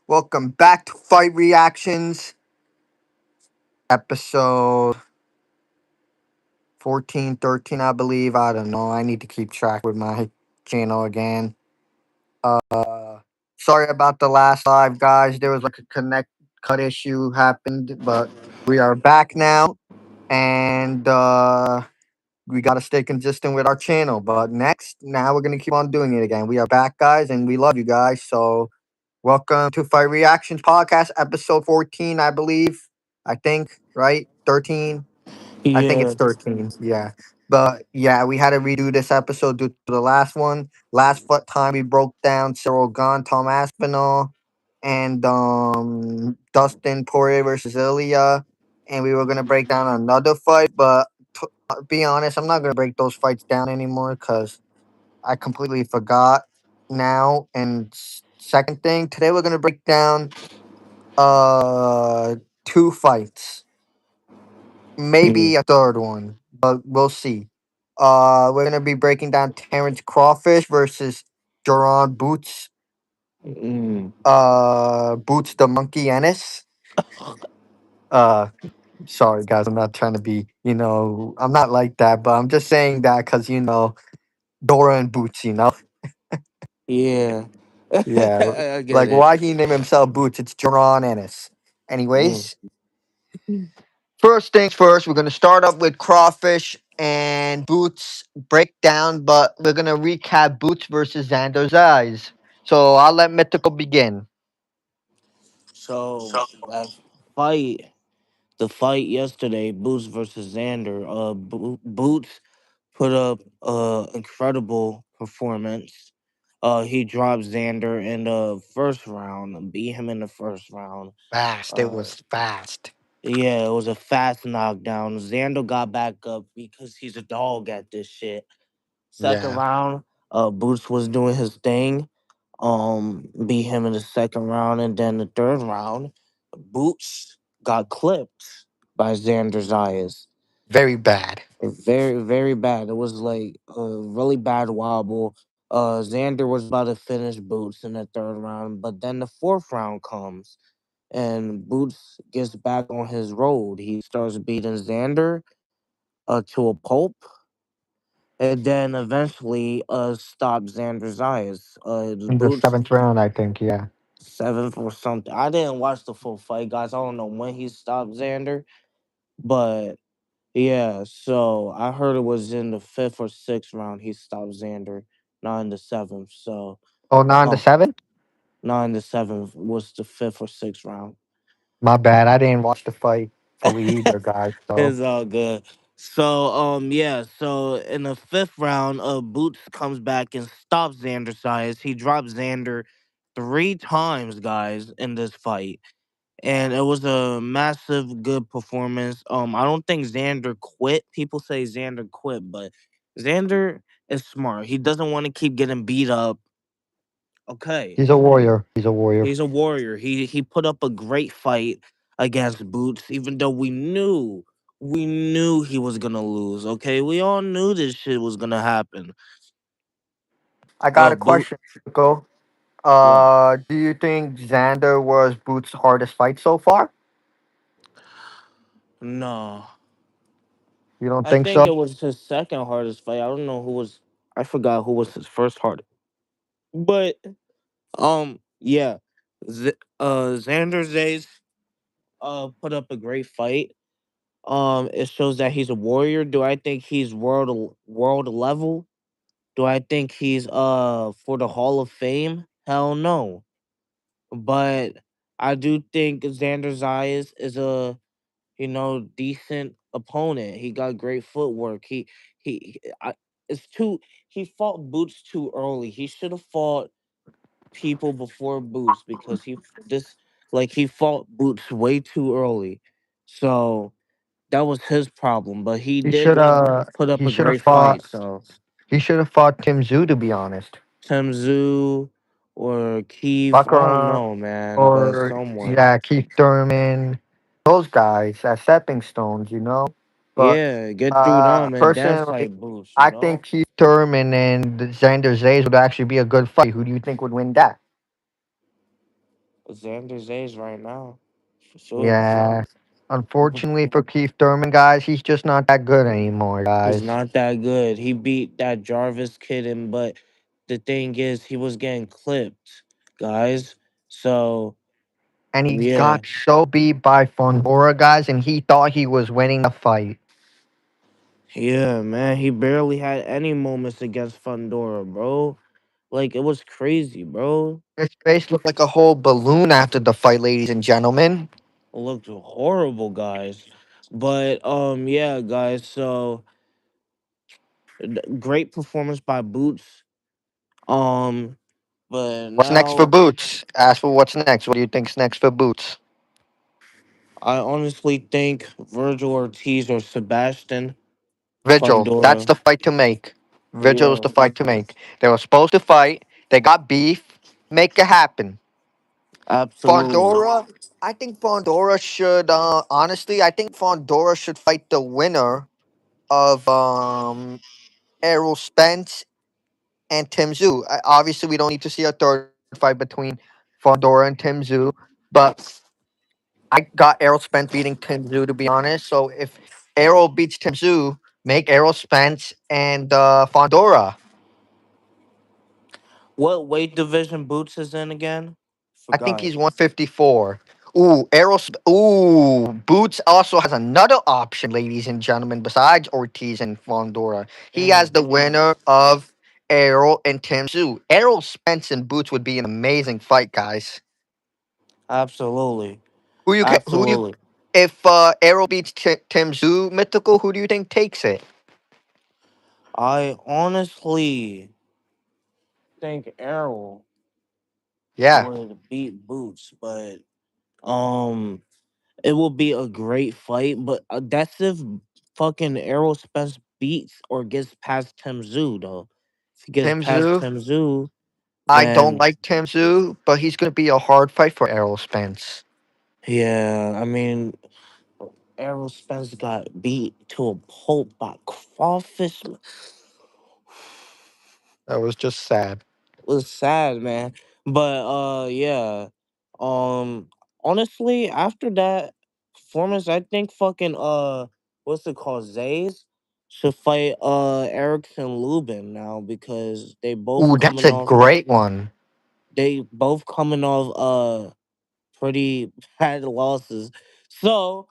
Welcome back to Fight Reactions, episode 14, 13, I believe. I don't know. I need to keep track with my channel again. Uh, Sorry about the last live, guys. There was like a connect cut issue happened, but we are back now, and we got to stay consistent with our channel. But now we're gonna keep on doing it again. We are back, guys, and we love you guys. So welcome to Fight Reactions Podcast, episode 14, I believe. I think, right? 13. I think it's Yeah. 13. Yeah. But yeah, we had to redo this episode due to the last one. Time we broke down Cyril Gunn, Tom Aspinall, and Dustin Poirier versus Ilya. And we were gonna break down another fight, but be honest, I'm not gonna break those fights down anymore because I completely forgot now. And second thing, today we're gonna break down uh two fights, Mm, maybe a third one, but we'll see. We're gonna be breaking down Terrence Crawfish versus Duran Boots. mm. Boots the Monkey Ennis. Uh, Sorry guys, I'm not trying to be, I'm not like that, but I'm just saying that because Dora and Boots. Yeah. Yeah, I get like it. why he name himself Boots? It's Duran Ennis. Mm. Anyways, first things first, we're gonna start up with Crawfish and Boots breakdown, but we're gonna recap Boots versus Xander's Eyes. So I'll let Mythical begin. So that fight, the fight yesterday, Boots versus Xander. Boots put up incredible performance. He dropped Xander in the first round, beat him in the first round. Fast. It Uh, was fast. yeah, it was a fast knockdown. Xander got back up because he's a dog at this shit. Second Yeah. round, Boots was doing his thing. Beat him in the second round, and then the third round, Boots got clipped by Xander Zayas. Very bad. Very, very bad. It was like a really bad wobble. Xander was about to finish Boots in the third round, but then the fourth round comes, and Boots gets back on his road. He starts beating Xander to a pulp, and then eventually stopped Xander's eyes. The In the Boots seventh round, I think. Yeah. seventh or something. I didn't watch the full fight, guys. I don't know when he stopped Xander, but yeah. So I heard it was in the fifth or sixth round he stopped Xander, not in the seventh. So Oh, not in the um, seventh. not in the seventh was the fifth or sixth round. My bad. I didn't watch the fight fully either, guys. So It's all good. So yeah, so in the fifth round, Boots comes back and stops Xander Size. He drops Xander three times, guys, in this fight. And it was a massive good performance. I don't think Xander quit. People say Xander quit, but Xander is smart. He doesn't want to keep getting beat up. Okay. he's a warrior. He's a warrior. He's a warrior. He put up a great fight against Boots, even though we knew he was gonna lose. Okay, we all knew this shit was gonna happen. I got a Boot. question, Chico. What? Do you think Xander was Boots' hardest fight so far? No, You don't I think think so? it was his second hardest fight. I don't know who was. I forgot who was his first hardest. But yeah, Xander Zays put up a great fight. It shows that he's a warrior. Do I think he's world level? Do I think he's for the Hall of Fame? Hell no. But I do think Xander Zayas is a decent opponent. He got great footwork. It's too he fought Boots too early. He should have fought people before Boots because this he fought Boots way too early. So that was his problem. But he He did should put up he a should have great fight. fought So he should have fought Tim Zoo, to be honest. Temzu or Keith. I don't Bakaram know, man, but or someone. yeah, Keith Thurman, those guys as stepping stones. But Yeah, get through them and then personally, fight Boots, you I know? think Keith Thurman and Xander Zays would actually be a good fight. Who do you think would win that? Xander Zay's right now, for sure. Yeah. Unfortunately for Keith Thurman, guys, he's just not that good anymore, He's guys. not that good. He beat that Jarvis kid, and but the thing is, he was getting clipped, guys. So And he yeah, got so beat by Fondora, guys, and he thought he was winning the fight. yeah, man. He barely had any moments against Fundora, bro. Like it was crazy, bro. His face looked like a whole balloon after the fight, ladies and gentlemen. It looked horrible, guys. But yeah, guys. So great performance by Boots. Um, but What's next for now Boots? Ask for what's next. What do you think's next for Boots? I honestly think Virgil Ortiz or Sebastian Vigil. That's Fundora. the fight to make. Vigil is Yeah, the fight to make. They were supposed to fight. They got beef. Make it happen. absolutely. Fondora. I think Fondora should. Honestly, I think Fondora should fight the winner of Errol Spence and Tim Zoo. Obviously, we don't need to see a third fight between Fondora and Tim Zoo, but I got Errol Spence beating Tim Zoo, to be honest. So if Errol beats Tim Zoo, make Errol Spence and Fondora. What weight division Boots is in again? I think Forgot. he's 154. Ooh, Boots also has another option, ladies and gentlemen, besides Ortiz and Fondora. He has Mm, the winner of Errol and Tim Zoo. Errol Spence and Boots would be an amazing fight, guys. absolutely. Who you Absolutely. if Errol beats Tim Zoo Mythical, who do you think takes it? I honestly think Errol Yeah, would beat Boots, but um, it will be a great fight. But that's if fucking Errol Spence beats or gets past Tim Zoo, though. If he gets Tim past Zoo. Tim Zoo, I don't then like Tim Zoo, but he's gonna be a hard fight for Errol Spence. yeah, I mean, Errol Spence got beat to a pulp by Crawfish. That was just sad. Was sad, man. But yeah. Um honestly, after that performance, I think fucking what's it called? Zays should fight Erickson Lubin now because Ooh, that's a great one. they both coming off pretty bad losses. So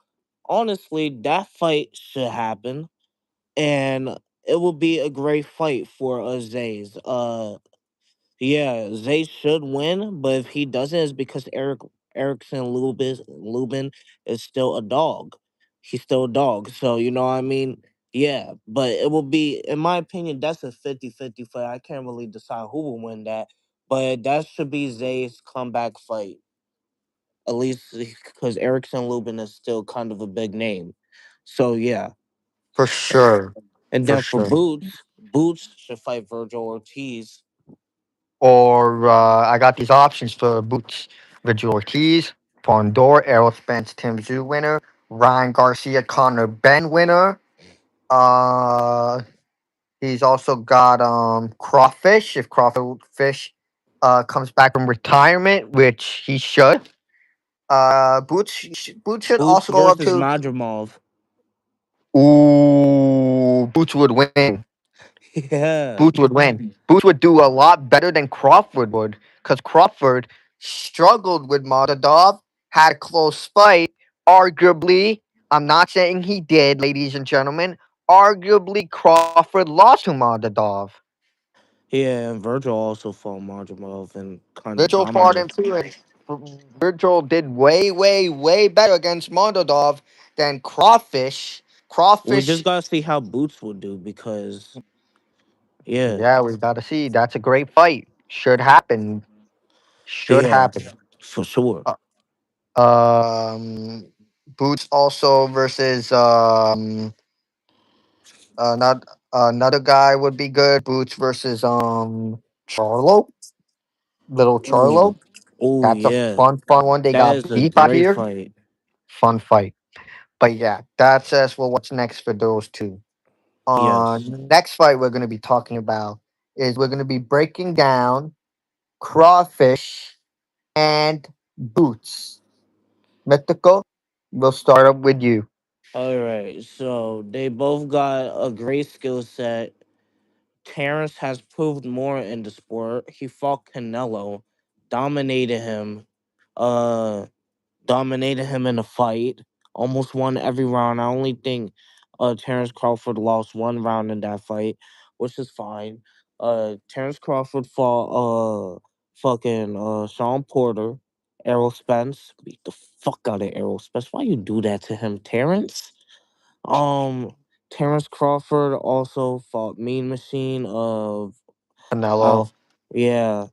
honestly, that fight should happen and it will be a great fight for Zays. Yeah, Zay should win, but if he doesn't, it's because Lubin is still a dog. He's still a dog. So you know what I mean? Yeah. But it will be, in my opinion, that's a 50-50 fight. I can't really decide who will win that. But that should be Zay's comeback fight. At least because Erickson Lubin is still kind of a big name. So yeah. For sure. And For then for sure. Boots should fight Virgil Ortiz. Or I got these options for Boots: Vigil Ortiz, Fondor, Errol Spence, Tim Zoo winner, Ryan Garcia, Connor Ben winner. Uh, he's also got Crawfish. If Crawfish comes back from retirement, which he should. Boots should Boots also go up versus to. Madrimov. Ooh, Boots would win. Yeah. Boots would win. Boots would do a lot better than Crawford would, because Crawford struggled with Moldadov, had a close fight. Arguably, I'm not saying he did, ladies and gentlemen. Arguably, Crawford lost to Moldadov. Yeah, and Virgil also fought Madrimov and kind of Virgil fought him dominated. too, and Virgil did way, way, way better against Moldadov than Crawfish. We just Crawfish, gotta see how Boots will do because yeah, yeah, we got to see. That's a great fight. Should happen. Should yeah, happen. for sure. Um, Boots also versus not another guy would be good. Boots versus Charlo, little Ooh, Charlo. oh That's a yeah, fun one. They that got is a beef out great here. fight. Fun fight. But yeah, that's as well. What's next for those two? Yes. Next fight we're gonna be talking about is we're gonna be breaking down Crawfish and Boots. Mythical. We'll start up with you. All right, so they both got a great skill set. Terrence has proved more in the sport. He fought Canelo, dominated him, uh, dominated him in a fight, almost won every round. I only think Terrence Crawford lost one round in that fight, which is fine. Terrence Crawford fought fucking Sean Porter, Errol Spence. Beat the fuck out of Errol Spence. Why you do that to him, Terrence? Um, Terrence Crawford also fought Mean Machine of Canelo. how, yeah.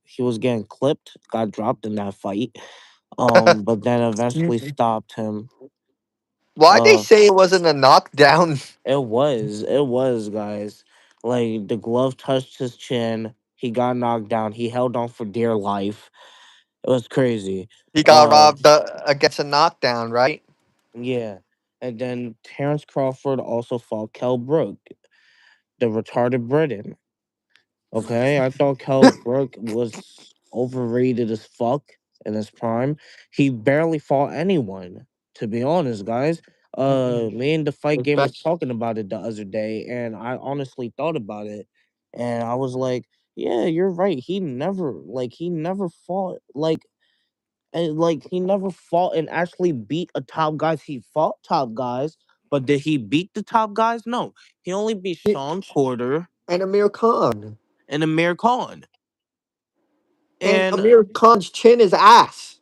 He was getting clipped, got dropped in that fight. But then eventually stopped him. Why they Uh, say it wasn't a knockdown? it was, guys. Like the glove touched his chin. He got knocked down. He held on for dear life. It was crazy. He got Uh, robbed against a knockdown, right? yeah. And then Terrence Crawford also fought Kell Brook, the retarded Briton. Okay, I thought Kell Brook was overrated as fuck in his prime. He barely fought anyone, to be honest, guys. Me and the fight game was Respect. talking about it the other day, and I honestly thought about it, and I was like, "Yeah, you're right. He never fought he never fought and actually beat a top guys. He fought top guys, but did he beat the top guys? No, he only beat Sean Porter And Amir Khan. and Amir Khan." And And Amir Khan's chin is ass.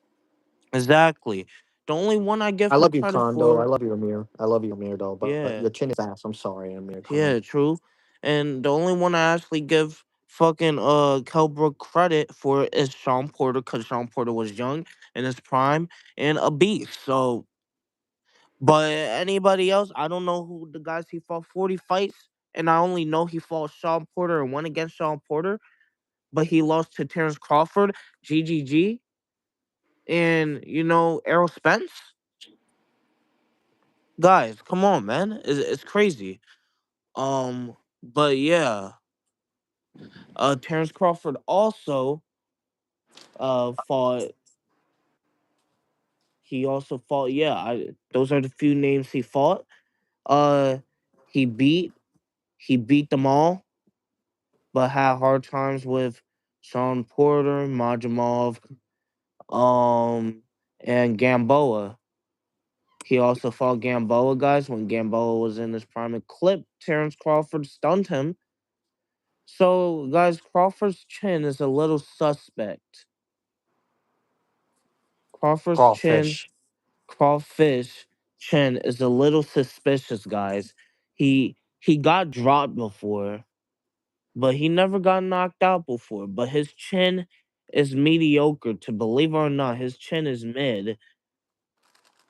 exactly. The only one I give I him love you, credit Khan, though. I for, love you, Amir. I love you, Amir, though. But your yeah, chin is ass. I'm sorry, Amir Khan. yeah, true. And the only one I actually give fucking Kelbrook credit for is Sean Porter, because Sean Porter was young in his prime and a beast. So, but anybody else, I don't know who the guys he fought 40 fights, and I only know he fought Sean Porter and won against Sean Porter, but he lost to Terrence Crawford, GGG, and Errol Spence. Guys, come on, man. It's crazy. But yeah, Terrence Crawford also fought. He also fought. Yeah, those are the few names he fought. Uh, he beat he beat them all, but had hard times with Sean Porter, Majamov, and Gamboa. He also fought Gamboa, guys, when Gamboa was in his prime and clipped Terrence Crawford, stunned him. So, guys, Crawford's chin is a little suspect. Crawford's chin, Crawfish. Crawfish chin is a little suspicious, guys. He got dropped before, but he never got knocked out before. But his chin is mediocre. To believe it or not, his chin is mid.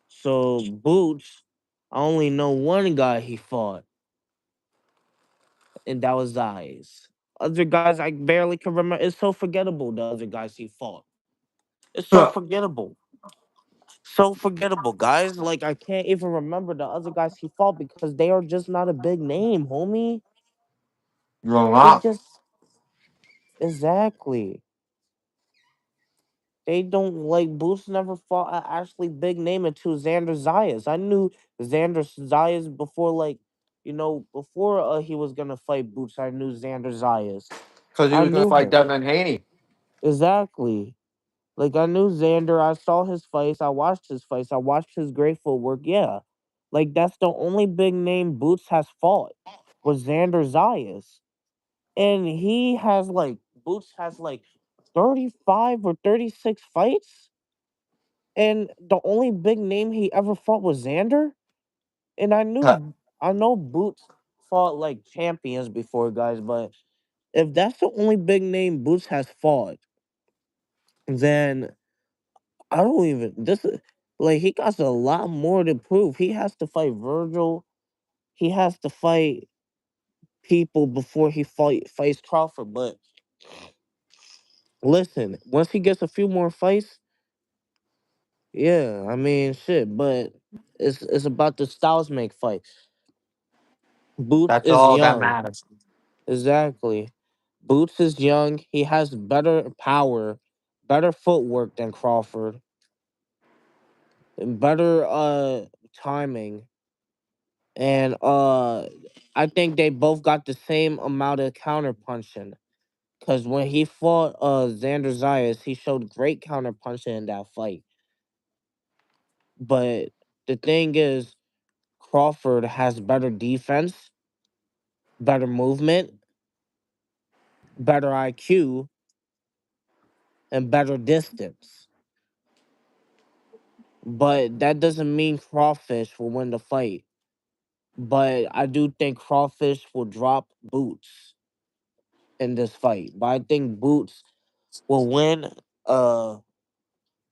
So Boots, I only know one guy he fought, and that was Eyes. Other guys I barely can remember. It's so forgettable. The other guys he fought. It's so forgettable. So forgettable, guys. Like I can't even remember the other guys he fought because they are just not a big name, homie. You're They not. just exactly. They don't like Boots never fought an actually big name until Xander Zayas. I knew Xander Zayas before before he was gonna fight Boots, I knew Xander Zayas. Because he I was going to knew fight him. Devin Haney. Exactly. Like I knew Xander. I saw his fights. I watched his fights. I watched his great footwork. Yeah, like that's the only big name Boots has fought was Xander Zayas, and Boots has like 35 or 36 fights, and the only big name he ever fought was Xander. And I know Boots fought like champions before, guys, but if that's the only big name Boots has fought, then I don't even this is like he got a lot more to prove. He has to fight Virgil. He has to fight people before he fights Crawford. But listen, once he gets a few more fights, yeah, I mean shit. But it's about the styles make fights. Boots That's is all that young. matters. Exactly. Boots is young. He has better power better footwork than Crawford, and better timing, and I think they both got the same amount of counter punching. Cause when he fought Xander Zayas, he showed great counter punching in that fight. But the thing is, Crawford has better defense, better movement, better IQ, and better distance. But that doesn't mean Crawfish will win the fight. But I do think Crawfish will drop Boots in this fight. But I think Boots will win. Uh,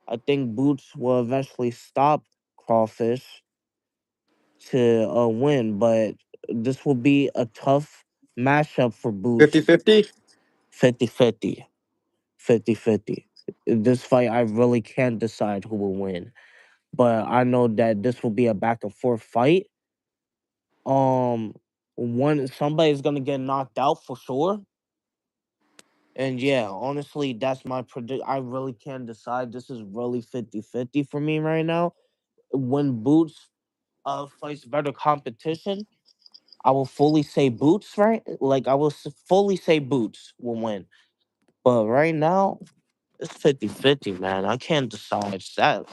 I think Boots will eventually stop Crawfish to win. But this will be a tough matchup for Boots. 50-50. 50-50. 50-50. This fight, I really can't decide who will win. But I know that this will be a back and forth fight. Um, one somebody's gonna get knocked out for sure. And yeah, honestly, that's my predict. I really can't decide. This is really 50-50 for me right now. When Boots fights better competition, I will fully say Boots, right? Like I will fully say Boots will win. But right now, it's 50-50, man. I can't decide. Sad.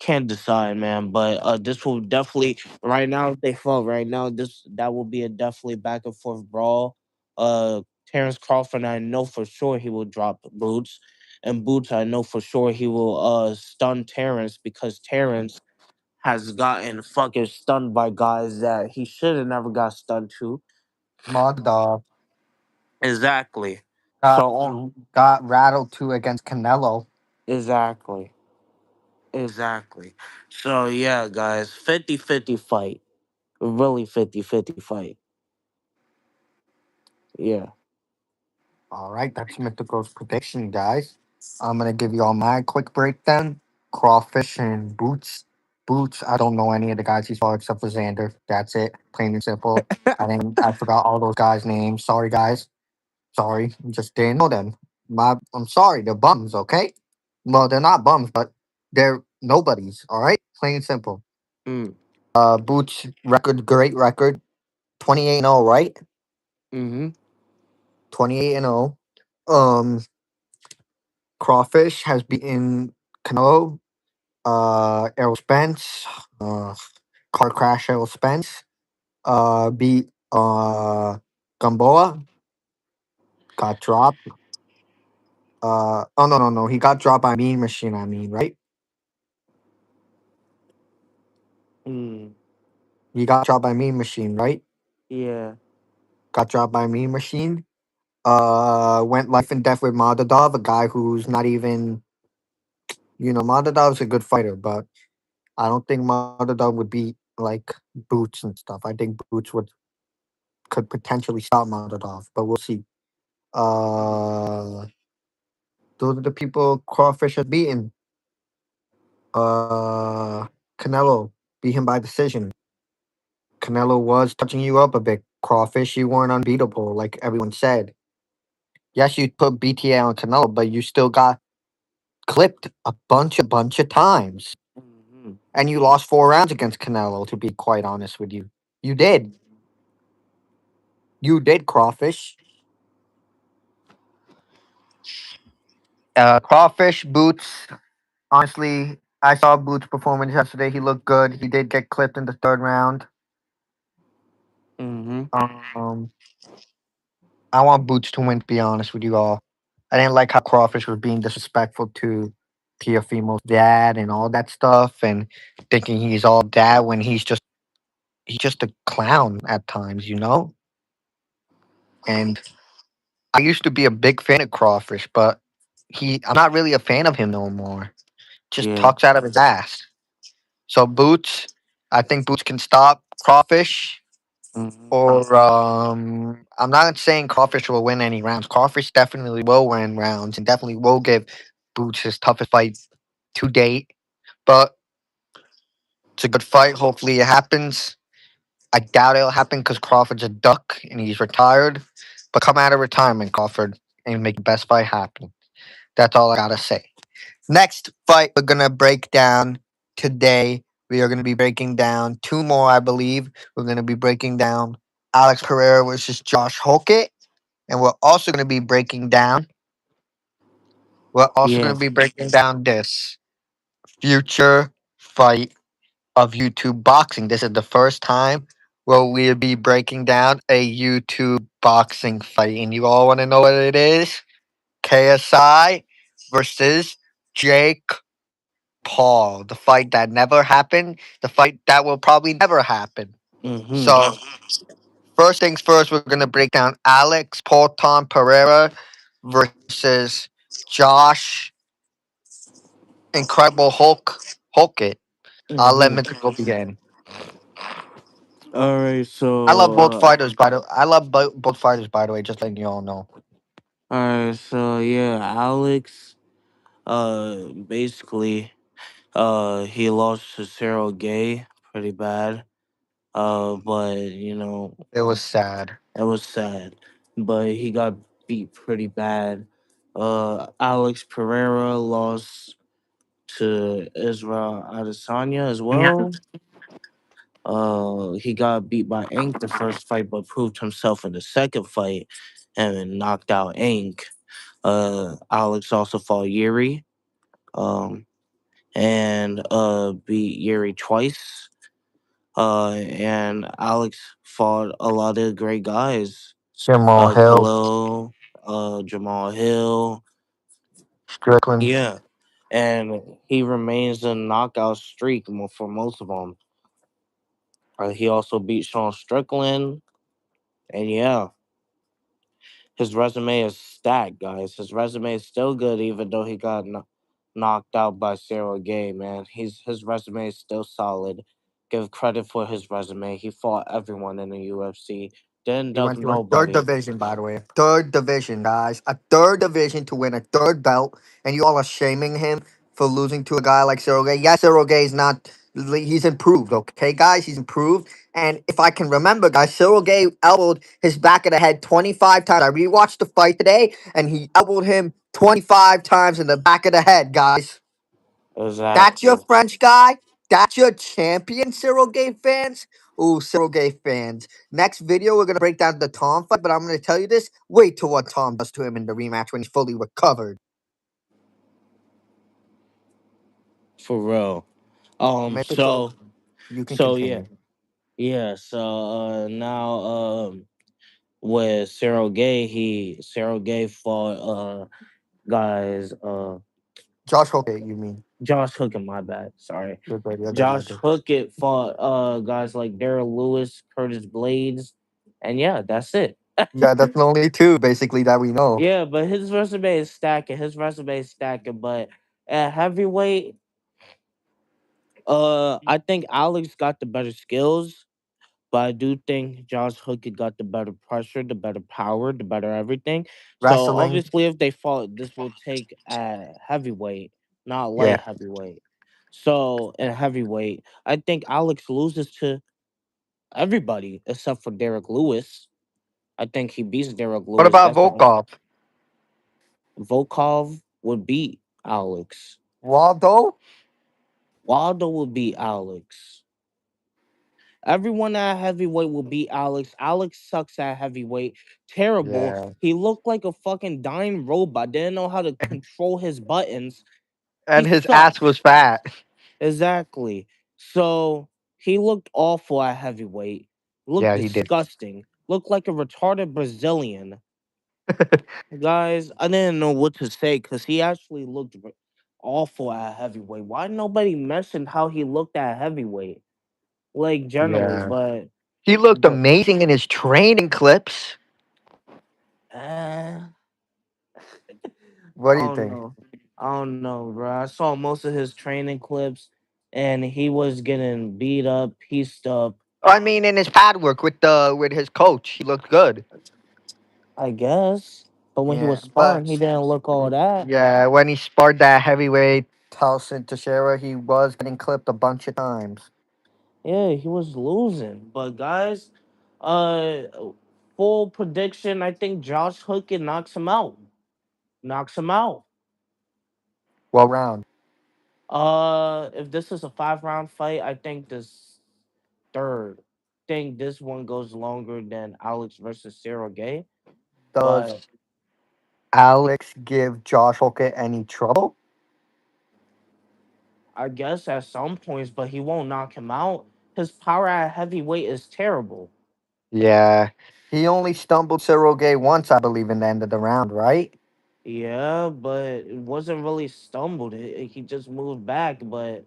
Can't decide, man. But this will definitely right now. If they fall right now, this that will be a definitely back and forth brawl. Terrence Crawford, I know for sure he will drop Boots, and Boots, I know for sure he will stun Terrence because Terrence has gotten fucking stunned by guys that he should have never got stunned to. Mother Exactly. got So on. got rattled too against Canelo. Exactly. Exactly. So yeah, guys, 50-50 fight. Really 50-50 fight. Yeah. All right, that's Mythical's prediction, guys. I'm gonna give you all my quick breakdown. Crawfish and Boots. Boots, I don't know any of the guys he saw except for Xander. That's it, plain and simple. I forgot all those guys' names. Sorry, guys. Sorry, just didn't know them. I'm sorry, they're bums. Okay, well, they're not bums, but they're nobodies. All right, plain and simple. Mm. Boots record, great record, 28-0, right? Mm-hmm. 28-0. Um, Crawfish has beaten Canelo, Errol Spence, uh, car crash Errol Spence, beat Gamboa, got dropped. Oh no, he got dropped by Mean Machine. I mean, right? Mm. He got dropped by Mean Machine, right? Yeah. Got dropped by Mean Machine. Went life and death with Madadov, a guy who's not even, Madadov's a good fighter, but I don't think Madadov would beat like Boots and stuff. I think Boots could potentially stop Madadov, but we'll see. Uh, those are the people Crawfish has beaten. Uh, Canelo beat him by decision. Canelo was touching you up a bit. Crawfish, you weren't unbeatable, like everyone said. Yes, you put BTA on Canelo, but you still got clipped a bunch of times, Mm-hmm. and you lost 4 rounds against Canelo. To be quite honest with you, you did. You did, Crawfish. Crawfish, Boots. Honestly, I saw Boots' performance yesterday. He looked good. He did get clipped in the third round. Mm-hmm. Um, I want Boots to win. To be honest with you all, I didn't like how Crawfish was being disrespectful to Teofimo's dad and all that stuff, and thinking he's all that when he's just a clown at times, you know. And I used to be a big fan of Crawfish, but I'm not really a fan of him no more. Just Yeah. talks out of his ass. So Boots, I think Boots can stop Crawfish. Mm-hmm. Or I'm not saying Crawfish will win any rounds. Crawfish definitely will win rounds and definitely will give Boots his toughest fight to date. But it's a good fight. Hopefully it happens. I doubt it'll happen because Crawford's a duck and he's retired. But come out of retirement, Crawford, and make the best fight happen. That's all I gotta say. Next fight we're gonna break down today. We are gonna be breaking down two more, I believe. We're gonna be breaking down Alex Pereira versus Josh Hokett, and we're also Yeah. gonna be breaking down this future fight of YouTube boxing. This is the first time where we'll be breaking down a YouTube boxing fight, and you all want to know what it is? KSI versus Jake Paul, the fight that never happened, the fight that will probably never happen. Mm-hmm. So, first things first, we're going to break down Alex Polton Pereira versus Josh Incredible Hulk. I'll let Mm-hmm. Mitchell begin. All right. I love both So, fighters, by the I love both fighters, by the way, just letting you all know. all right. So yeah, Alex. Basically, he lost to Cyril Gay pretty bad. But It was sad. it was sad. But he got beat pretty bad. Alex Pereira lost to Israel Adesanya as well. He got beat by Ink the first fight, but proved himself in the second fight and knocked out Ink. Alex also fought Yuri, um, and beat Yuri twice. And Alex fought a lot of great guys. Jamal Hill, Khalil, Jamal Hill. Strickland. Yeah. And he remains a knockout streak for most of them. He also beat Sean Strickland. And yeah, his resume is stacked, guys. His resume is still good, even though he got knocked out by Cyril Gay. Man, his resume is still solid. Give credit for his resume. He fought everyone in the UFC. Didn't He duck went to a third nobody. division, by the way. Third division, guys. A third division to win a third belt, and you all are shaming him for losing to a guy like Cyril Gay. Yes, Cyril Gay is not. He's improved, okay, guys? He's improved. And if I can remember, guys, Cyril Gay elbowed his back of the head 25 times. I rewatched the fight today, and he elbowed him 25 times in the back of the head, guys. That's your Exactly. French guy? That's your champion, Cyril Gay fans? Ooh, Cyril Gay fans. Next video, we're going to break down the Tom fight, but I'm going to tell you this. Wait till what Tom does to him in the rematch when he's fully recovered. For real. Mythical, So you can so yeah. continue. Yeah, so now with Cyril Gay fought guys Josh Hope, you mean. Josh Hookett, my bad. Sorry. You're good, you're good, you're Josh good. Hookett fought guys like Daryl Lewis, Curtis Blades, and yeah, that's it. Yeah, that's the only two, basically, that we know. Yeah, but his resume is stacking. His resume is stacking, but at heavyweight, I think Alex got the better skills. But I do think Josh Hookett got the better pressure, the better power, the better everything. So Wrestling, obviously, if they fought, this will take at heavyweight, not light yeah. heavyweight. So in heavyweight, I think Alex loses to everybody except for Derek Lewis. I think he beats Derek What Lewis. about Definitely, Volkov? Volkov would beat Alex. Waldo? Waldo would beat Alex. Everyone at heavyweight will beat Alex. Alex sucks at heavyweight. Terrible. Yeah. He looked like a fucking dying robot. Didn't know how to control his buttons. He And his ass was sucks. fat. Exactly. So he looked awful at heavyweight. Looked Yeah, he did. disgusting. Looked like a retarded Brazilian. Guys, I didn't know what to say because he actually looked awful at heavyweight. Why nobody mentioned how he looked at heavyweight? Like generally, Yeah. but He looked but amazing in his training clips. uh, What I do you don't think? know. I don't know, bro. I saw most of his training clips, and he was getting beat up, pieced up. I mean, in his pad work with his coach, he looked good. I guess, but when he was Yeah, sparring, he but didn't look all that. yeah, when he sparred that heavyweight Tyson Teixeira, he was getting clipped a bunch of times. Yeah, he was losing. But guys, uh, full prediction. I think Josh Hookett knocks him out. Knocks him out. What round? If this is a 5 round fight, I think this third. Think this one goes longer than Alex versus Cyril Gay, but Does Alex give Josh Hokett any trouble? I guess at some points, but he won't knock him out. His power at heavyweight is terrible. Yeah. He only stumbled Cyril Gay once, I believe, in the end of the round, right? Yeah, but it wasn't really stumbled. He just moved back, but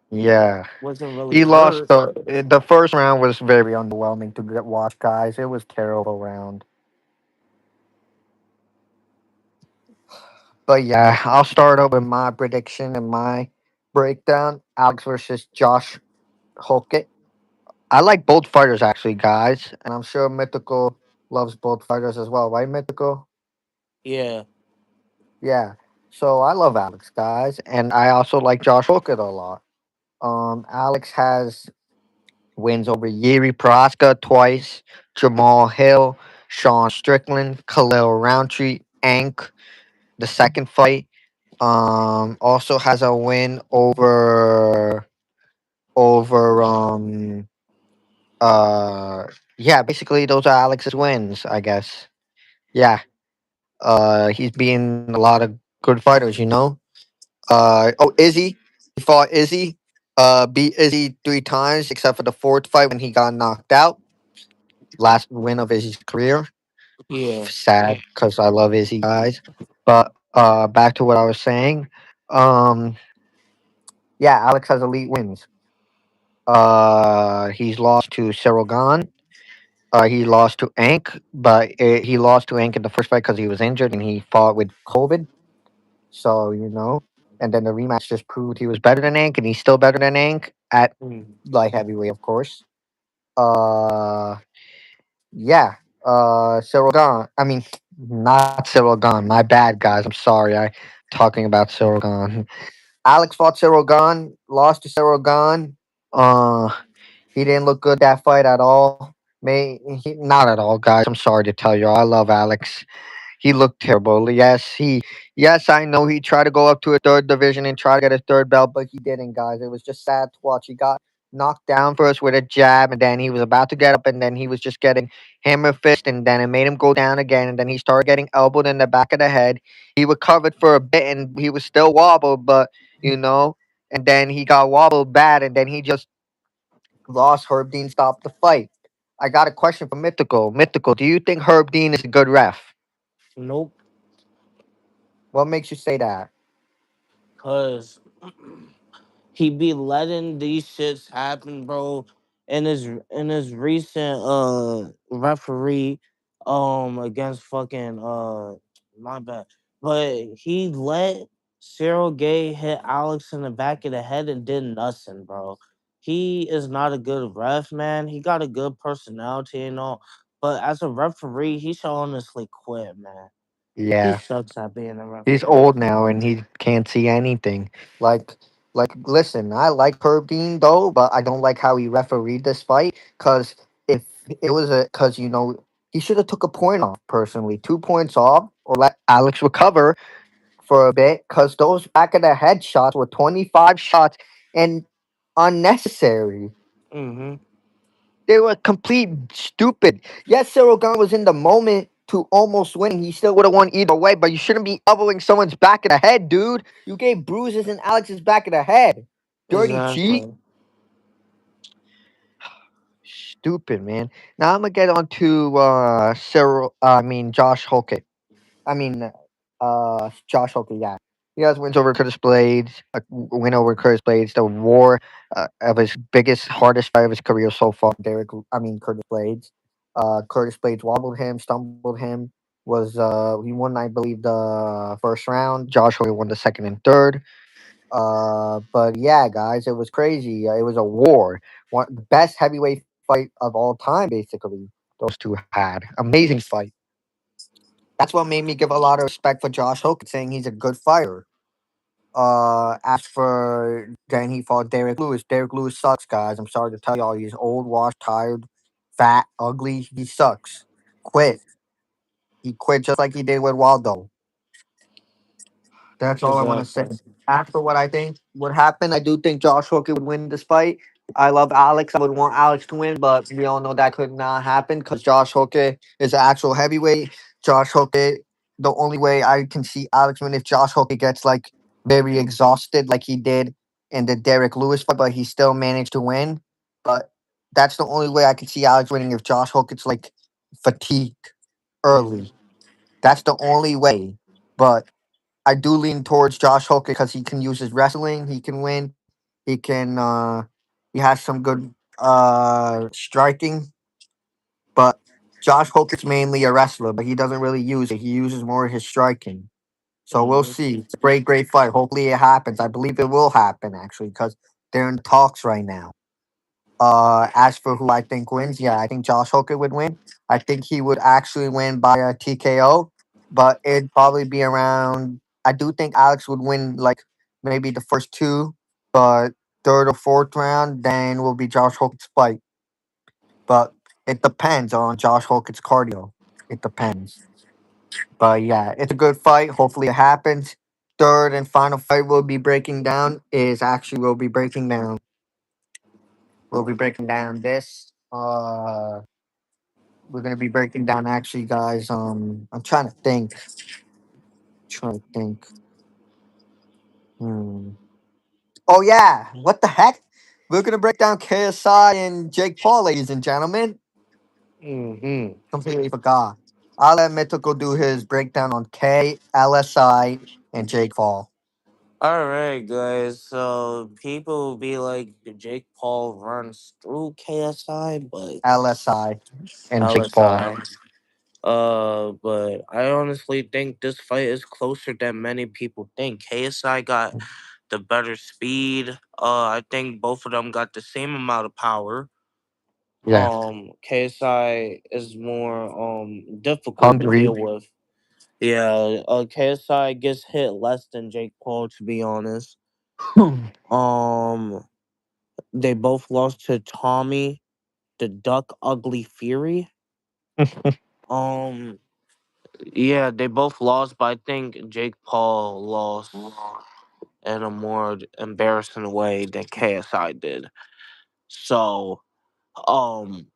he Yeah. wasn't really He lost hurt. the first round was very underwhelming to get watch, guys. It was terrible round. But yeah, I'll start up with my prediction and my breakdown. Alex versus Josh Hokett. I like both fighters actually, guys, and I'm sure Mythical loves both fighters as well, right, Mythical? Yeah. Yeah. So I love Alex, guys, and I also like Josh Hokett a lot. Alex has wins over Yuri Prohaska twice, Jamal Hill, Sean Strickland, Khalil Roundtree, Ank, the second fight. Also has a win over uh yeah, basically those are Alex's wins, I guess. Yeah. He's being a lot of good fighters, you know. Oh, Izzy. He fought Izzy. Beat Izzy 3 times, except for the fourth fight when he got knocked out. Last win of Izzy's career. Yeah. Sad because I love Izzy, guys. But back to what I was saying. Um, yeah, Alex has elite wins. He's lost to Cyril Gahn. He lost to Ank, but he lost to Ank in the first fight because he was injured and he fought with COVID. So and then the rematch just proved he was better than Ank, and he's still better than Ank at Mm. light heavyweight, of course. Uh, yeah. Cyril Gahn. I mean, not Cyril Gahn. My bad, guys. I'm sorry. I talking about Cyril Gahn. Alex fought Cyril Gahn, lost to Cyril Gahn. Uh, he didn't look good that fight at all. Not at all, guys. I'm sorry to tell you. I love Alex. He looked terrible. Yes, I know he tried to go up to a third division and try to get a third belt, but he didn't, guys. It was just sad to watch. He got knocked down first with a jab, and then he was about to get up, and then he was just getting hammer fist, and then it made him go down again, and then he started getting elbowed in the back of the head. He recovered for a bit, and he was still wobbled, but you know, and then he got wobbled bad, and then he just lost. Herb Dean stopped the fight. I got a question for Mythical. Mythical, do you think Herb Dean is a good ref? Nope. What makes you say that? Cause he be letting these shits happen, bro. In his recent referee against fucking my bad. But he let Cyril Gay hit Alex in the back of the head and did nothing, bro. He is not a good ref, man. He got a good personality and all. But as a referee, he should honestly quit, man. He Yeah. sucks at being a He's referee. old now and he can't see anything. Like, listen, I like Herb Dean though, but I don't like how he refereed this fight. Cause if it was cause he should have took a point off. Personally, 2 points off, or let Alex recover for a bit. Cause those back of the head shots were 25 shots and unnecessary. Mm-hmm. They were complete stupid. Yes, Cyril Gahn was in the moment to almost winning. He still would have won either way, but you shouldn't be elbowing someone's back of the head, dude. You gave bruises in Alex's back of the head. Dirty cheat. Exactly. Stupid, man. Now I'm gonna get on to Josh Holkett. I mean, Josh Holkett, yeah. He has wins over Curtis Blades, a win over Curtis Blades, the war of his biggest, hardest fight of his career so far. Curtis Blades. Curtis Blades wobbled him, stumbled him. He won, I believe, the first round. Josh Holkett won the second and third. But yeah, guys, it was crazy. It was a war. One the best heavyweight fight of all time, basically. Those two had amazing fight. That's what made me give a lot of respect for Josh Hogan, saying he's a good fighter. As for then he fought Derek Lewis. Derek Lewis sucks, guys. I'm sorry to tell y'all, he's old, washed, tired, fat, ugly. He sucks. Quit. He quit just like he did with Waldo. That's all I want to say. Exactly. After what I think would happen, I do think Josh Hooker would win this fight. I love Alex. I would want Alex to win, but we all know that could not happen because Josh Hooker is an actual heavyweight. Josh Hooker, the only way I can see Alex win if Josh Hooker gets like very exhausted, like he did in the Derek Lewis fight, but he still managed to win. But that's the only way I can see Alex winning if Josh Hooker's like fatigued early. That's the only way. But I do lean towards Josh Hooker because he can use his wrestling. He can win. He can. He has some good striking, but Josh Hooker's mainly a wrestler, but he doesn't really use it. He uses more of his striking. So we'll Hmm. see. It's a great, great fight. Hopefully it happens. I believe it will happen actually because they're in talks right now. As for who I think wins, yeah, I think Josh Hooker would win. I think he would actually win by a TKO, but it'd probably be around. I do think Alex would win like maybe the first two, but third or fourth round, then will be Josh Hooker's fight. But it depends on Josh Hooker's cardio. It depends. But yeah, it's a good fight. Hopefully it happens. Third and final fight we'll be breaking down is actually we'll be breaking down this. We're gonna be breaking down actually, guys. I'm trying to think. Trying to think. Hmm. Oh yeah, what the heck? We're gonna break down KSI and Jake Paul, ladies and gentlemen. Hmm. Completely forgot. I'll let Mythical do his breakdown on KLSI and Jake Paul. All right, guys. So people will be like, Jake Paul runs through KSI, but LSI and Jake Paul. LSI. But I honestly think this fight is closer than many people think. KSI got the better speed. I think both of them got the same amount of power. Yeah. KSI is more difficult to Hungry. deal with. Yeah, KSI gets hit less than Jake Paul, to be honest. Um, they both lost to Tommy the Duck Ugly Fury. Um, yeah, they both lost, but I think Jake Paul lost in a more embarrassing way than KSI did. So, um,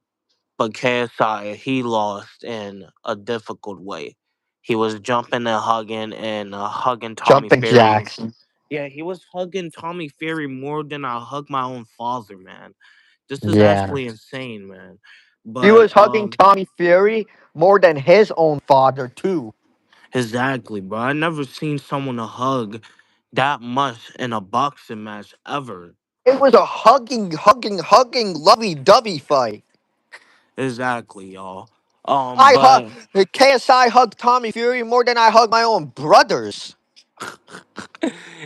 but KSI he lost in a difficult way. He was jumping and hugging Tommy Jumping Fury. jacks. Yeah, he was hugging Tommy Fury more than I hug my own father, man. This is Yeah. actually insane, man. He But was hugging Tommy Fury more than his own father too. exactly, bro. I never seen someone to hug that much in a boxing match ever. It was a hugging, lovey-dovey fight. Exactly, y'all. I hug But KSI hugged Tommy Fury more than I hug my own brothers.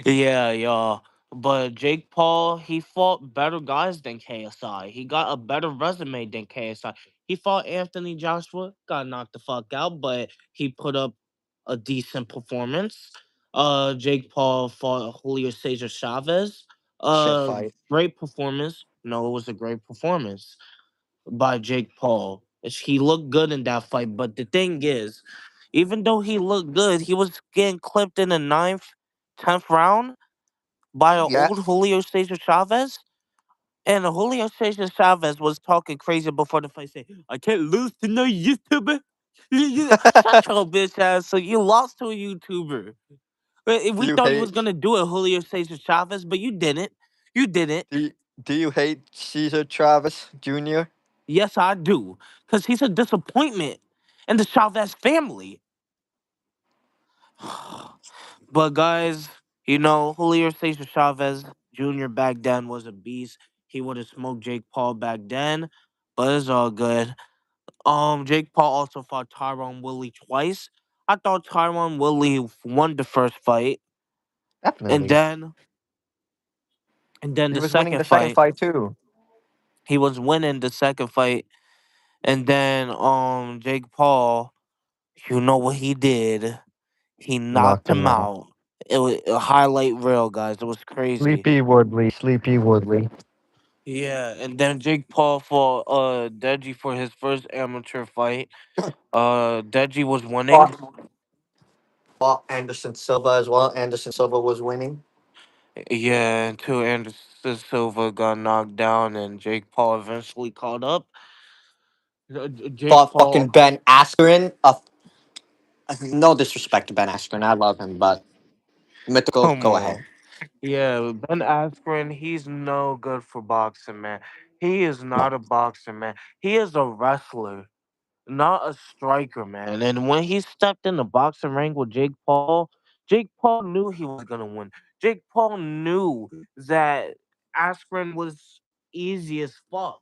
yeah, y'all. But Jake Paul, he fought better guys than KSI. He got a better resume than KSI. He fought Anthony Joshua, got knocked the fuck out, but he put up a decent performance. Jake Paul fought Julio Cesar Chavez. Shit fight. Great performance. No, it was a great performance by Jake Paul. He looked good in that fight, but the thing is, even though he looked good, he was getting clipped in the ninth, 10th round by an Yeah. old Julio Cesar Chavez. And Julio Cesar Chavez was talking crazy before the fight, saying, I can't lose to no YouTuber. Shut your bitch ass. So you lost to a YouTuber. do We you thought you was hate gonna do it, Julio Cesar Chavez, but you didn't. You didn't. do you, do you hate Caesar Travis Jr.? Yes, I do. Because he's a disappointment in the Chavez family. But guys, Julio Cesar Chavez Jr. back then was a beast. He would have smoked Jake Paul back then, but it's all good. Jake Paul also fought Tyron Woodley twice. I thought Tyron Woodley won the first fight, and Definitely. then He the was winning second the second fight, fight too. he was winning the second fight, and then Jake Paul, you know what he did? He knocked Knocked him him out. out. It was a highlight reel, guys. It was crazy. Sleepy Woodley. Sleepy Woodley. Yeah, and then Jake Paul fought Deji for his first amateur fight. Deji was winning. fought Anderson Silva as well. Anderson Silva was winning. Yeah, until Anderson Silva got knocked down and Jake Paul eventually caught up. Jake Fought Paul, fucking Ben Askren. No disrespect to Ben Askren, I love him, but Mythical, come go ahead. on. Yeah, Ben Askren, he's no good for boxing, man. He is No. not a boxer, man. He is a wrestler, not a striker, man. And when he stepped in the boxing ring with Jake Paul knew he was gonna win. Jake Paul knew that Askren was easy as fuck.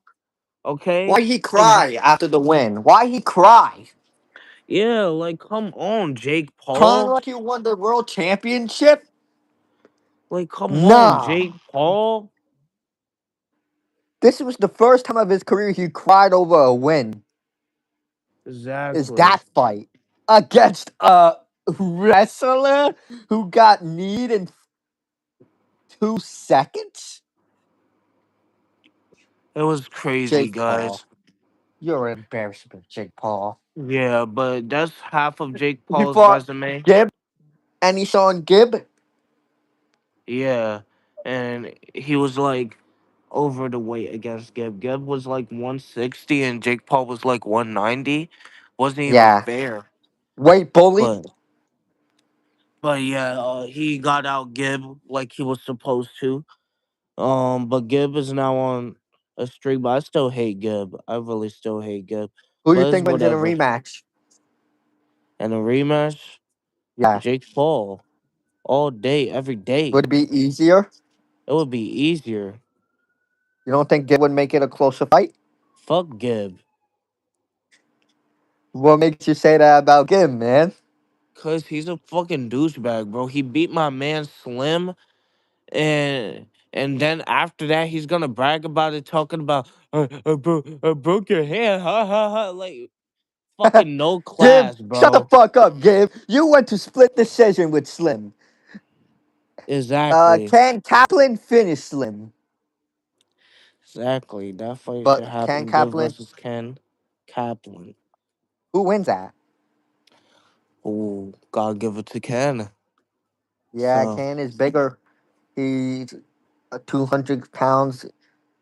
Okay? Why he Like, cry after the win? Why he cry? yeah, like come on, Jake Crying Paul. like he won the world championship? Like, come on, Nah. Jake Paul. This was the first time of his career he cried over a win. Is Exactly. that fight against a wrestler who got kneed in 2 seconds? It was crazy, Jake Paul. guys. You're an embarrassment, Jake Paul. Yeah, but that's half of Jake He Paul's fought resume. Gibb, and he saw Gibb. Yeah. And he was like over the weight against Gibb. Gibb was like 160 and Jake Paul was like 190. Wasn't even Yeah. fair. Wait, bully? But yeah, he got out Gibb like he was supposed to. But Gibb is now on a streak, but I still hate Gibb. I really still hate Gibb. Who do you But it's think wins in a whatever. rematch? And a rematch, Yeah. Jake Paul. All day, every Would day. it be easier? It would be easier. You don't think Gibb would make it a closer fight? Fuck Gibb. What makes you say that about Gibb, man? Cause he's a fucking douchebag, bro. He beat my man Slim, and then after that he's gonna brag about it, talking about I broke your hand, ha ha ha. Like fucking no Gibb, class, shut the bro. fuck up, Gibb. You went to split decision with Slim. Exactly. Can Kaplan finish Slim? Exactly. That fight should But can happen. Gibb Kaplan? versus Ken Kaplan. Who wins that? Ooh, gotta give it to Ken. Yeah, So Can is bigger. He's 200 pounds,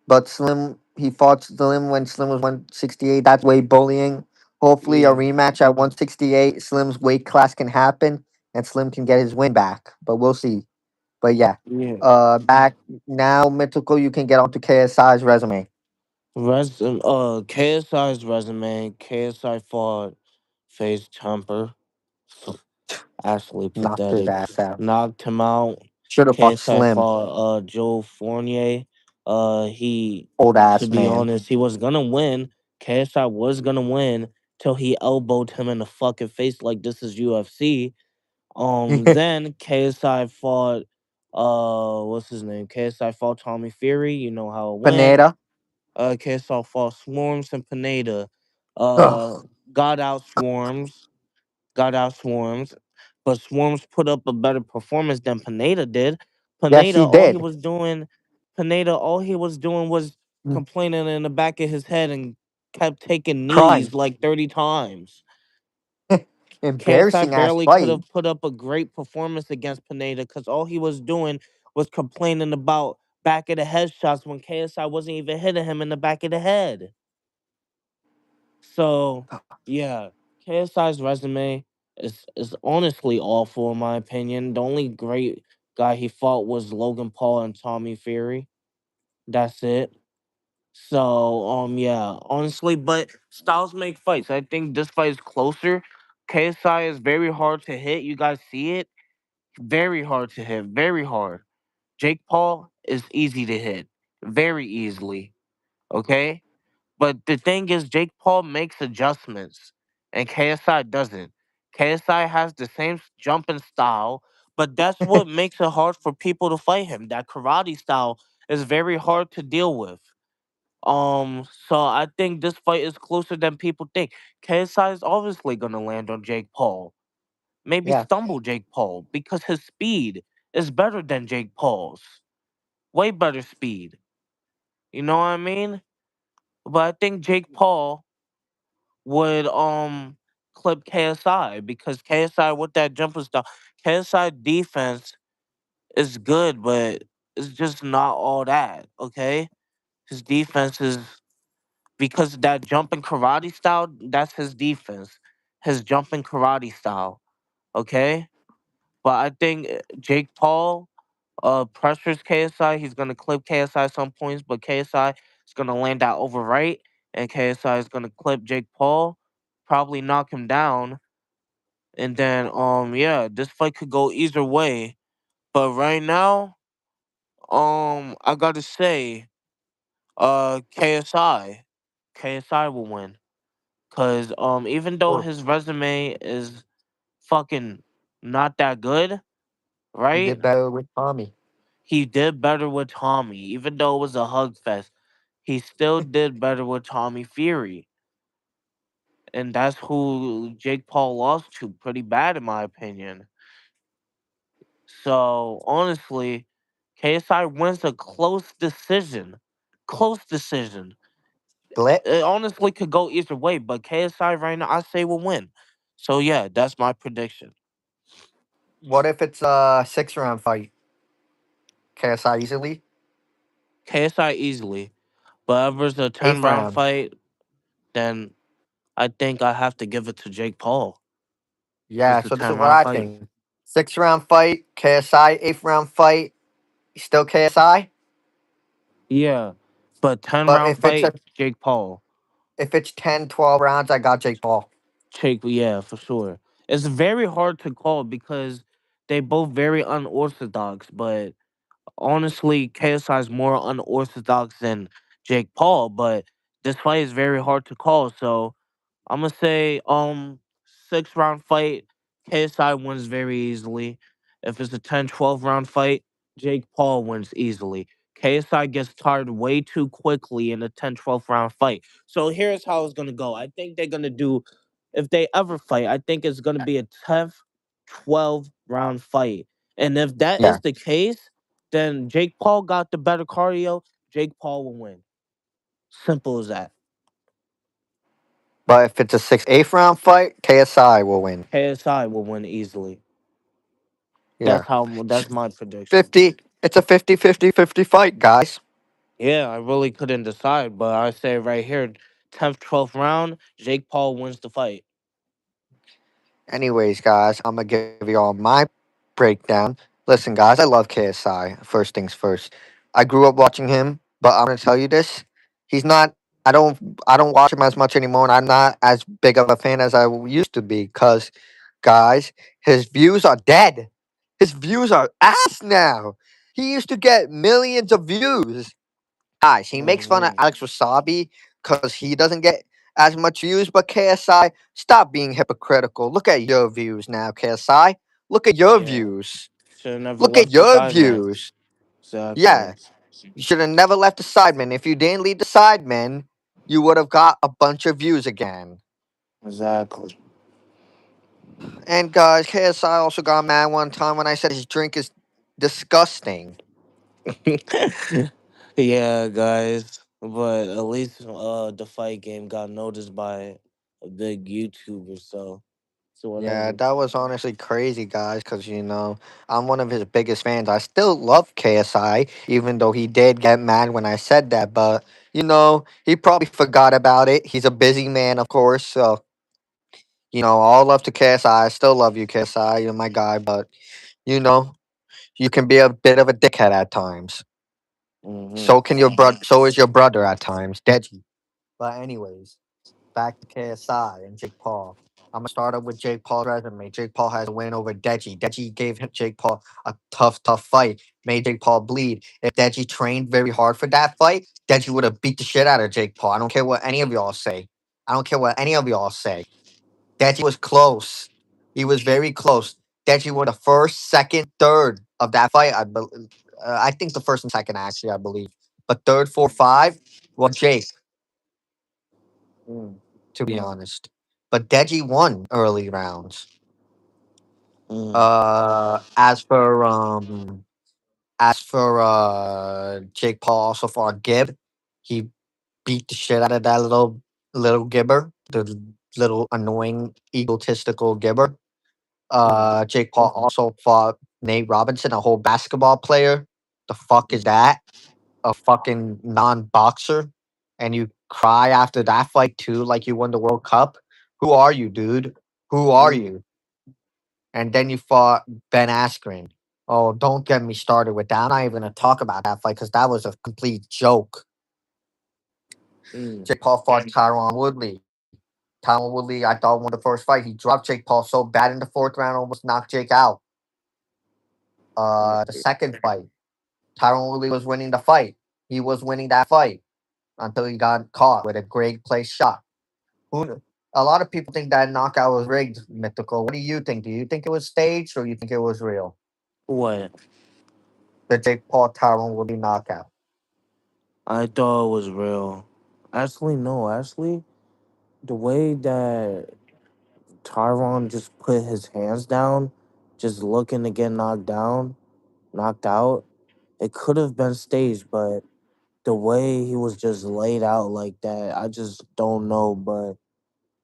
but Slim, he fought Slim when Slim was 168. That's weight bullying. Hopefully, a yeah, rematch at 168, Slim's weight class can happen, and Slim can get his win back. But we'll see. But yeah, yeah. back now, Mythical, you can get onto KSI's resume. KSI's resume. KSI fought Face Temper. Actually Knocked his pathetic. ass out. Knocked him out. Should have fought KSI Slim. fought Joe Fournier. He Old to ass be man. honest, he was gonna win. KSI was gonna win till he elbowed him in the fucking face like this is UFC. Then KSI fought what's his name? KSI fought Tommy Fury. You know how it went. Pineda. KSI fought Swarms and Pineda. Ugh. Uh, got out Swarms. Got out Swarms. But Swarms put up a better performance than Pineda did. Yes, Pineda, he all he did. was doing, Pineda, all he was doing was complaining in the back of his head and kept taking Crying. knees like 30 times. KSI Embarrassing ass barely could fight. have put up a great performance against Pineda because all he was doing was complaining about back of the head shots when KSI wasn't even hitting him in the back of the head. So yeah, KSI's resume is honestly awful in my opinion. The only great guy he fought was Logan Paul and Tommy Fury. That's it. So yeah, honestly, but styles make fights. I think this fight is closer. KSI is very hard to hit. You guys see it? Very hard to hit. Very hard. Jake Paul is easy to hit. Very easily. Okay? But the thing is, Jake Paul makes adjustments, and KSI doesn't. KSI has the same jumping style, but that's what makes it hard for people to fight him. That karate style is very hard to deal with. So I think this fight is closer than people think. KSI is obviously gonna land on Jake Paul, maybe Yeah. stumble Jake Paul because his speed is better than Jake Paul's. Way better speed. You know what I mean? But I think Jake Paul would clip KSI because KSI with that jumper style, KSI defense is good, but it's just not all that. Okay, his defense is because that jumping karate style. That's his defense. His jumping karate style. Okay, but I think Jake Paul pressures KSI. He's gonna clip KSI some points, but KSI is gonna land that over right, and KSI is gonna clip Jake Paul, probably knock him down, and then yeah, this fight could go either way. But right now, I gotta say, KSI will win, cause even though Or his resume is fucking not that good, he right? did better with Tommy. He did better with Tommy, even though it was a hug fest. He still did better with Tommy Fury, and that's who Jake Paul lost to pretty bad, in my opinion. So honestly, KSI wins a close decision. Close decision. Split. It honestly could go either way, but KSI right now, I say will win. So yeah, that's my prediction. What if it's a 6 round fight? KSI easily. KSI easily. But if it's a ten Eighth round round. fight, then I think I have to give it to Jake Paul. If Yeah, it's a so this is ten what round I fight. think. 6 round fight, KSI. 8th round fight, still KSI. Yeah. But ten But round fight, Jake Paul. if it's 10, 12 rounds, I got Jake Paul. Jake, yeah, for sure. It's very hard to call because they both very unorthodox, but honestly, KSI is more unorthodox than Jake Paul, but this fight is very hard to call. So I'm gonna say 6 round fight, KSI wins very easily. If it's a 10-12 round fight, Jake Paul wins easily. KSI gets tired way too quickly in a 10-12 round fight. So here's how it's gonna go. I think they're gonna do if they ever fight, I think it's gonna be a 10th 12 round fight. And if that Yeah. is the case, then Jake Paul got the better cardio. Jake Paul will win. Simple as that. But if it's a 6, 8th round fight, KSI will win. KSI will win easily. Yeah. That's my prediction. 50. It's a 50-50-50 fight, guys. Yeah, I really couldn't decide, but I say right here, 10th, 12th round, Jake Paul wins the fight. Anyways, guys, I'm gonna give you all my breakdown. Listen, guys, I love KSI. First things first. I grew up watching him, but I'm gonna tell you this: he's not. I don't watch him as much anymore, and I'm not as big of a fan as I used to be. Cause, guys, his views are dead. His views are ass now. He used to get millions of views. Guys, he makes fun of Hmm. Alex Wasabi because he doesn't get as much views, but KSI, stop being hypocritical. Look at your views now, KSI. Look at your Yeah, views. should have never Look at left the your side, man. views. Exactly. Yeah, you should have never left the Sidemen. If you didn't leave the Sidemen, you would have got a bunch of views again. Exactly. And guys, KSI also got mad one time when I said his drink is disgusting. Yeah, guys. But at least the fight game got noticed by a big YouTuber, so Yeah, whatever. that was honestly crazy, guys, because, I'm one of his biggest fans. I still love KSI, even though he did get mad when I said that. But, he probably forgot about it. He's a busy man, of course. So, all love to KSI. I still love you, KSI. You're my guy. But, you know, you can be a bit of a dickhead at times. Hmm. So can your brother. So is your brother at times, Deji. But, anyways. Back to KSI and Jake Paul. I'm gonna start up with Jake Paul's resume. Jake Paul has a win over Deji. Deji gave Jake Paul a tough fight, made Jake Paul bleed. If Deji trained very hard for that fight, Deji would have beat the shit out of Jake Paul. I don't care what any of y'all say. I don't care what any of y'all say. Deji was close. He was very close. Deji won the first, second, third of that fight. I think the first and second actually, I believe. But third, four, five, well, Jake, Mm. to be honest. But Deji won early rounds. Mm. As for Jake Paul so far, Gib, he beat the shit out of that little Gibber. little annoying egotistical gibber. Mm. Jake Paul also fought Nate Robinson, a whole basketball player. The fuck is that? A fucking non-boxer, and you cry after that fight too, like you won the World Cup. Who are you, dude? Who are Mm. you? And then you fought Ben Askren. Oh, don't get me started with that. I'm not even gonna talk about that fight because that was a complete joke. Mm. Jake Paul fought Tyron Woodley. Tyron Woodley, I thought, won the first fight. He dropped Jake Paul so bad in the fourth round, almost knocked Jake out. The second fight, Tyron Woodley was winning the fight. He was winning that fight until he got caught with a great place shot. Who kn- a lot of people think that knockout was rigged, Mythical. What do you think? Do you think it was staged or you think it was real? What? The Jake Paul Tyron Woodley knockout. I thought it was real. Actually, no. Actually, the way that Tyron just put his hands down, just looking to get knocked out, it could have been staged, but the way he was just laid out like that, I just don't know. But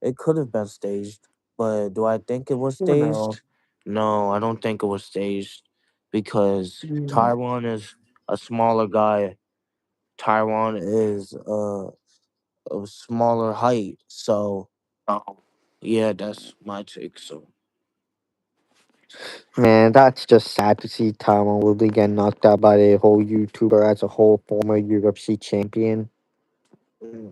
it could have been staged. But do I think it was Who knows? staged? No, I don't think it was staged because Mm. Tyron is a smaller guy. Tyron is of smaller height. So yeah, that's my take. So Man, that's just sad to see Tyron Woodley get knocked out by a whole YouTuber as a whole former UFC champion. mm,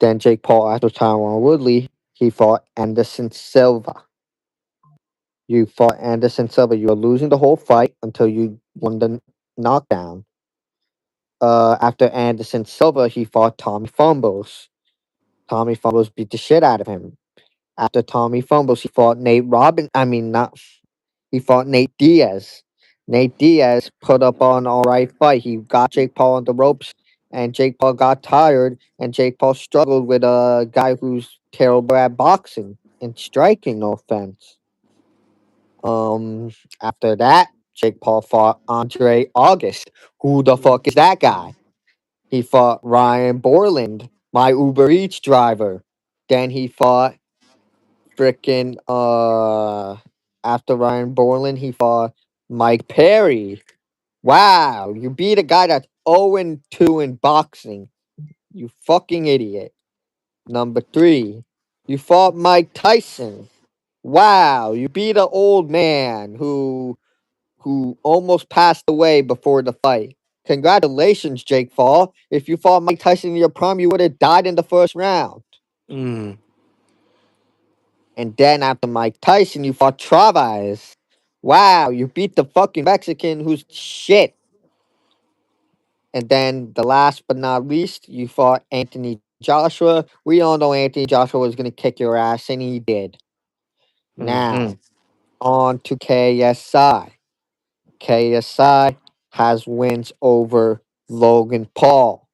Then Jake Paul after Tyron Woodley, he fought Anderson Silva. You fought Anderson Silva. You were losing the whole fight until you won the knockdown. After Anderson Silva, he fought Tommy Fumbles. Tommy Fumbles beat the shit out of him. After Tommy Fumbles, he fought Nate Robin. I mean, not he fought Nate Diaz. Nate Diaz put up an all right fight. He got Jake Paul on the ropes, and Jake Paul got tired, and Jake Paul struggled with a guy who's terrible at boxing and striking. No offense. Um, After that, Jake Paul fought Andre August. Who the fuck is that guy? He fought Ryan Borland, my Uber Eats driver. Then he fought freaking after Ryan Borland, he fought Mike Perry. Wow, you beat a guy that's 0-2 in boxing. You fucking idiot. Number three, you fought Mike Tyson. Wow, you beat an old man who almost passed away before the fight. Congratulations, Jake Paul. If you fought Mike Tyson in your prime, you would have died in the first round. mm, And then after Mike Tyson, you fought Travas. Wow, you beat the fucking Mexican who's shit. And then the last but not least, you fought Anthony Joshua. We all know Anthony Joshua was going to kick your ass, and he did. mm-hmm, Now, on to KSI. KSI has wins over Logan Paul,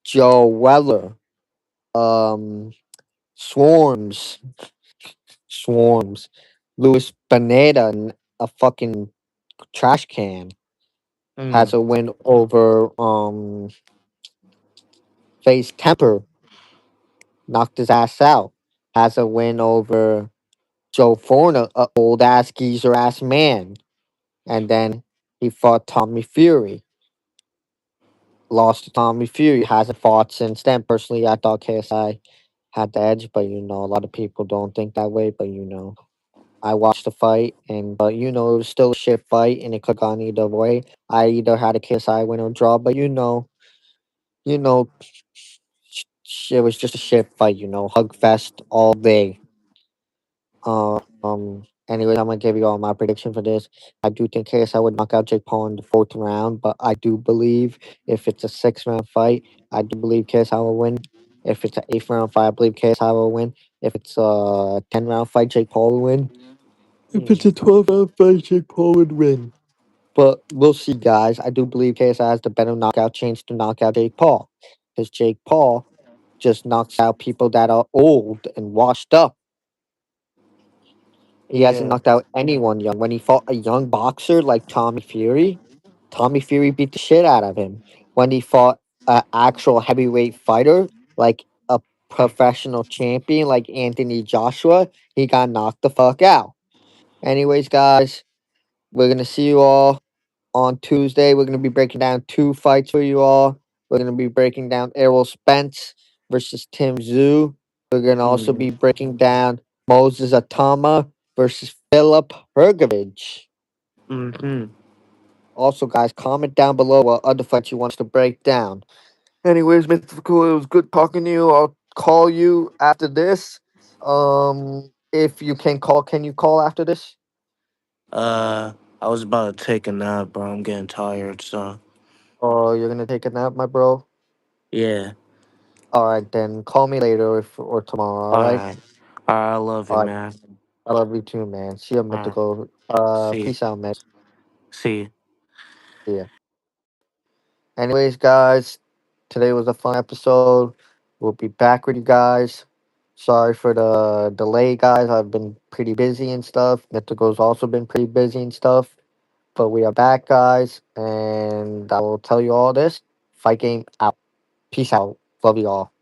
Joe Weller, um, Swarms, Swarms, Luis Pineda, a fucking trash can, has mm, a win over Face Temper, knocked his ass out. Has a win over Joe Forner, a old ass geezer ass man. And then he fought Tommy Fury. Lost to Tommy Fury. Hasn't fought since then. Personally, I thought KSI had the edge, but a lot of people don't think that way. But I watched the fight, and but it was still a shit fight, and it could have gone either way. I either had a KSI win or draw, but you know, it was just a shit fight. Hug fest all day. Anyways, I'm gonna give you all my prediction for this. I do think KSI would knock out Jake Paul in the fourth round, but I do believe if it's a 6 round fight, I do believe KSI will win. If it's an 8th round fight, I believe KSI will win. If it's a 10 round fight, Jake Paul will win. If it's mm, a 12 round fight, Jake Paul would win. But we'll see, guys. I do believe KSI has the better knockout chance to knock out Jake Paul, because Jake Paul just knocks out people that are old and washed up. He hasn't yeah, knocked out anyone young. When he fought a young boxer like Tommy Fury beat the shit out of him. When he fought an actual heavyweight fighter like a professional champion like Anthony Joshua, he got knocked the fuck out. Anyways, guys, we're gonna see you all on Tuesday. We're gonna be breaking down two fights for you all. We're gonna be breaking down Errol Spence versus Tim Zhu. We're gonna also Mm-hmm. be breaking down Moses Atama versus Philip Hergovich. Mm-hmm. Also, guys, comment down below what other fights you want us to break down. Anyways, Mr. Cool, it was good talking to you. I'll call you after this. If you can you call after this? Uh, I was about to take a nap, bro. I'm getting tired, so Or you're gonna take a nap, my bro? yeah. All right, then call me later if, or tomorrow. All All right. right. All right. I love you, All right. man. I love you too, man. See you, All right. Mythical. See. Peace out, man. See. See ya. Anyways, guys, today was a fun episode. We'll be back with you guys. Sorry for the delay, guys. I've been pretty busy and stuff. Mythical's also been pretty busy and stuff. But we are back, guys, and I will tell you all this. Fight game out. Peace out. Love you all.